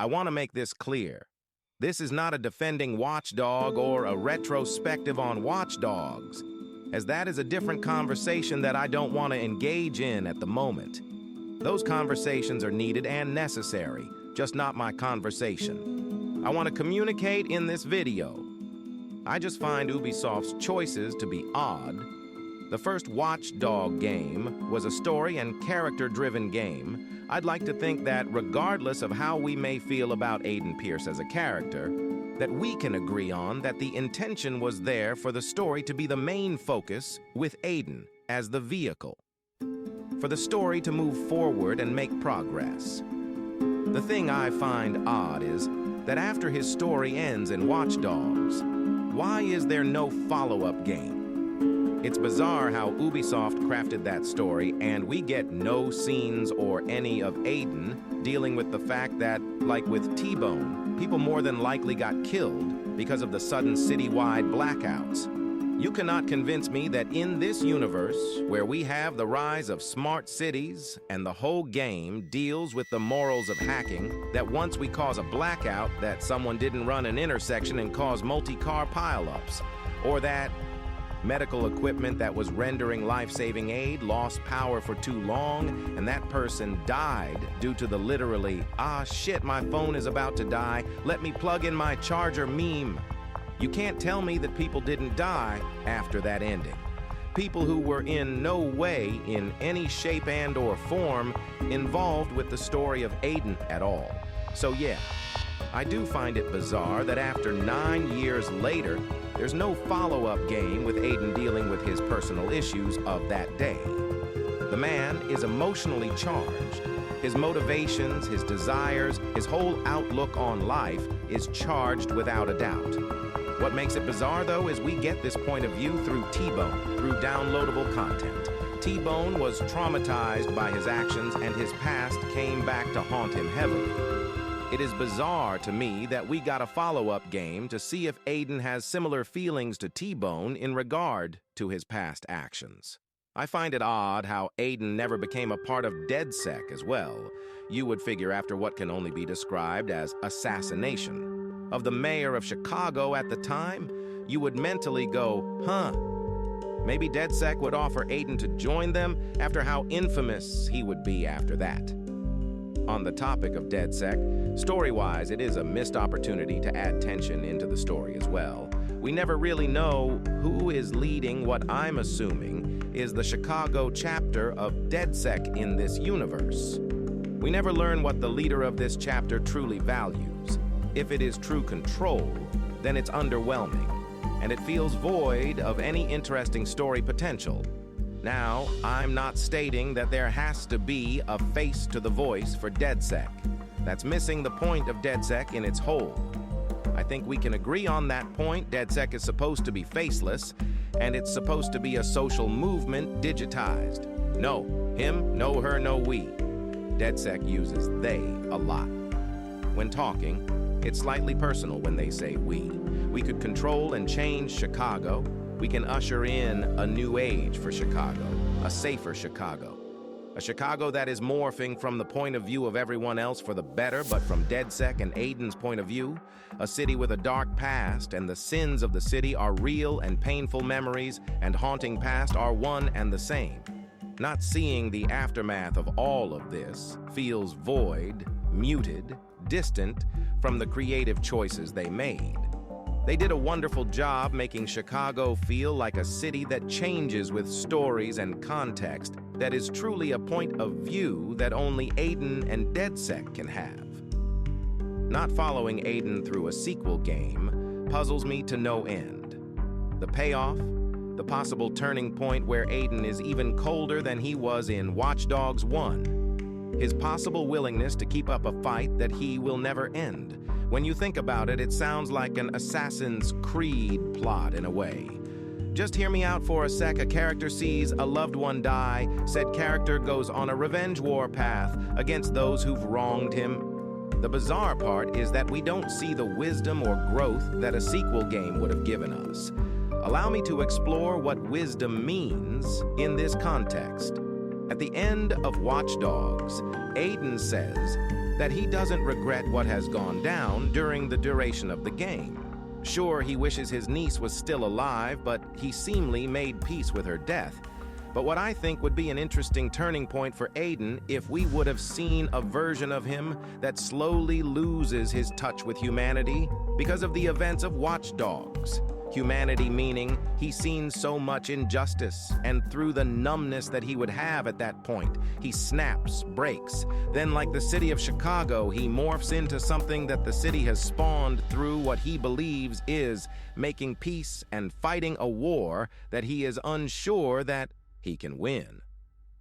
I want to make this clear. This is not a defending watchdog or a retrospective on watchdogs, as that is a different conversation that I don't want to engage in at the moment. Those conversations are needed and necessary, just not my conversation. I want to communicate in this video. I just find Ubisoft's choices to be odd. The first Watchdog game was a story and character-driven game. I'd like to think that regardless of how we may feel about Aiden Pierce as a character, that we can agree on that the intention was there for the story to be the main focus with Aiden as the vehicle, for the story to move forward and make progress. The thing I find odd is that after his story ends in Watch Dogs, why is there no follow-up game? It's bizarre how Ubisoft crafted that story and we get no scenes or any of Aiden dealing with the fact that, like with T-Bone, people more than likely got killed because of the sudden citywide blackouts. You cannot convince me that in this universe, where we have the rise of smart cities and the whole game deals with the morals of hacking, that once we cause a blackout, that someone didn't run an intersection and cause multi-car pileups, or that medical equipment that was rendering life-saving aid lost power for too long, and that person died due to the literally, "Ah shit, my phone is about to die, let me plug in my charger" meme. You can't tell me that people didn't die after that ending. People who were in no way, in any shape and or form, involved with the story of Aiden at all. So yeah, I do find it bizarre that after 9 years later, there's no follow-up game with Aiden dealing with his personal issues of that day. The man is emotionally charged. His motivations, his desires, his whole outlook on life is charged without a doubt. What makes it bizarre, though, is we get this point of view through T-Bone, through downloadable content. T-Bone was traumatized by his actions, and his past came back to haunt him heavily. It is bizarre to me that we got a follow-up game to see if Aiden has similar feelings to T-Bone in regard to his past actions. I find it odd how Aiden never became a part of DedSec as well. You would figure after what can only be described as assassination of the mayor of Chicago at the time, you would mentally go, huh, maybe DedSec would offer Aiden to join them after how infamous he would be after that. On the topic of DedSec, story-wise, it is a missed opportunity to add tension into the story as well. We never really know who is leading what I'm assuming is the Chicago chapter of DedSec in this universe. We never learn what the leader of this chapter truly values. If it is true control, then it's underwhelming, and it feels void of any interesting story potential. Now, I'm not stating that there has to be a face to the voice for DedSec. That's missing the point of DedSec in its whole. I think we can agree on that point. DedSec is supposed to be faceless, and it's supposed to be a social movement digitized. No him, no her, no we. DedSec uses they a lot. When talking, it's slightly personal when they say we. We could control and change Chicago. We can usher in a new age for Chicago, a safer Chicago. A Chicago that is morphing from the point of view of everyone else for the better, but from DedSec and Aiden's point of view, a city with a dark past, and the sins of the city are real and painful memories, and haunting past are one and the same. Not seeing the aftermath of all of this feels void, muted, distant from the creative choices they made. They did a wonderful job making Chicago feel like a city that changes with stories and context, that is truly a point of view that only Aiden and DedSec can have. Not following Aiden through a sequel game puzzles me to no end. The payoff, the possible turning point where Aiden is even colder than he was in Watch Dogs 1. His possible willingness to keep up a fight that he will never end. When you think about it, it sounds like an Assassin's Creed plot in a way. Just hear me out for a sec. A character sees a loved one die. Said character goes on a revenge war path against those who've wronged him. The bizarre part is that we don't see the wisdom or growth that a sequel game would have given us. Allow me to explore what wisdom means in this context. At the end of Watch Dogs, Aiden says, that he doesn't regret what has gone down during the duration of the game. Sure, he wishes his niece was still alive, but he seemingly made peace with her death. But what I think would be an interesting turning point for Aiden if we would have seen a version of him that slowly loses his touch with humanity because of the events of Watch Dogs. Humanity meaning he's seen so much injustice, and through the numbness that he would have at that point, he snaps, breaks. Then, like the city of Chicago, he morphs into something that the city has spawned through what he believes is making peace and fighting a war that he is unsure that he can win.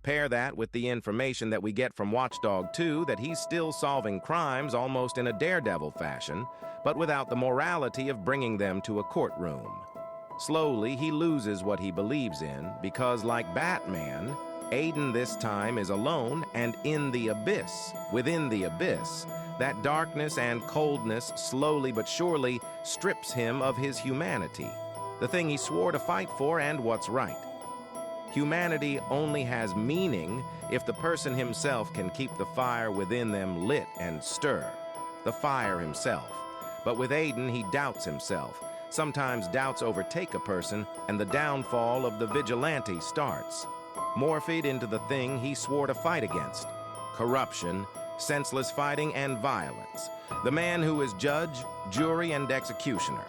Pair that with the information that we get from Watchdog 2 that he's still solving crimes almost in a daredevil fashion, but without the morality of bringing them to a courtroom. Slowly, he loses what he believes in because, like Batman, Aiden this time is alone and in the abyss. Within the abyss, that darkness and coldness slowly but surely strips him of his humanity, the thing he swore to fight for and what's right. Humanity only has meaning if the person himself can keep the fire within them lit and stir, the fire himself. But with Aiden, he doubts himself. Sometimes doubts overtake a person, and the downfall of the vigilante starts. Morphed into the thing he swore to fight against: corruption, senseless fighting, and violence. The man who is judge, jury, and executioner.